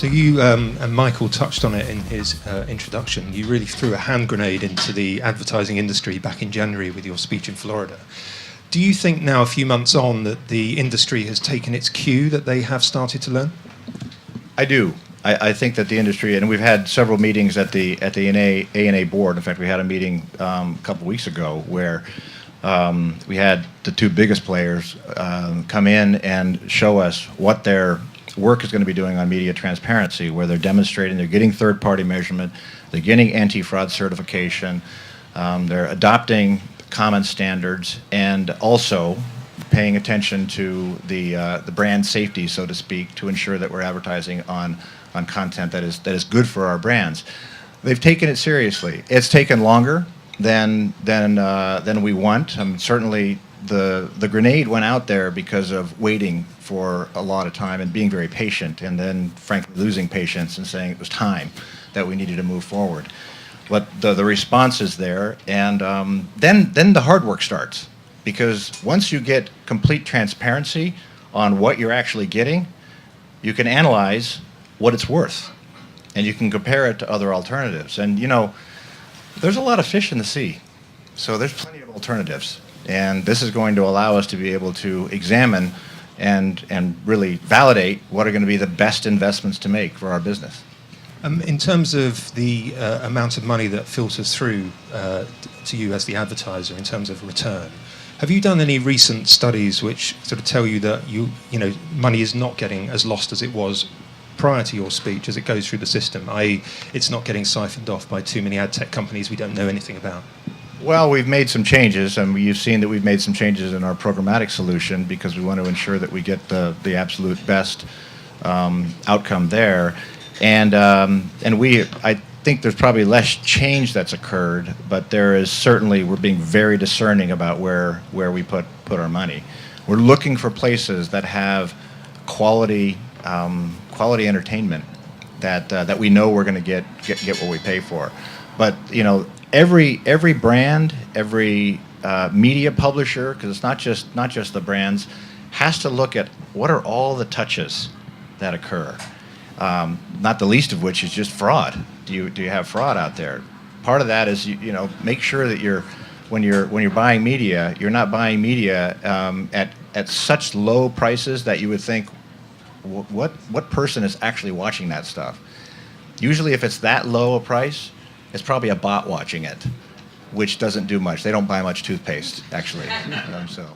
So you and Michael touched on it in his introduction. You really threw a hand grenade into the advertising industry back in January with your speech in Florida. Do you think now, a few months on, that the industry has taken its cue, that they have started to learn? I do. I think that the industry, and we've had several meetings at the ANA board. In fact, we had a meeting a couple weeks ago where we had the two biggest players come in and show us what their work is going to be doing on media transparency, where they're demonstrating they're getting third-party measurement, they're getting anti-fraud certification, they're adopting common standards, and also paying attention to the brand safety, so to speak, to ensure that we're advertising on content that is good for our brands. They've taken it seriously. It's taken longer than we want. Certainly, the grenade went out there because of waiting for a lot of time and being very patient, and then frankly losing patience and saying it was time that we needed to move forward. But the response is there, and then the hard work starts, because once you get complete transparency on what you're actually getting, you can analyze what it's worth, and you can compare it to other alternatives. And you know, there's a lot of fish in the sea, so there's plenty of alternatives. And this is going to allow us to be able to examine and really validate what are going to be the best investments to make for our business. In terms of the amount of money that filters through to you as the advertiser in terms of return, have you done any recent studies which sort of tell you that you know money is not getting as lost as it was prior to your speech as it goes through the system, i.e. it's not getting siphoned off by too many ad tech companies we don't know anything about? Well, we've made some changes, and you've seen that we've made some changes in our programmatic solution because we want to ensure that we get the absolute best outcome there. And I think there's probably less change that's occurred, but there is certainly, we're being very discerning about where we put our money. We're looking for places that have quality entertainment that we know we're going to get what we pay for. But you know, every brand, every media publisher, because it's not just the brands, has to look at what are all the touches that occur. Not the least of which is just fraud. Do you have fraud out there? Part of that is you know, make sure that when you're buying media, you're not buying media at such low prices that you would think, what person is actually watching that stuff? Usually, if it's that low a price, it's probably a bot watching it, which doesn't do much. They don't buy much toothpaste, actually. So.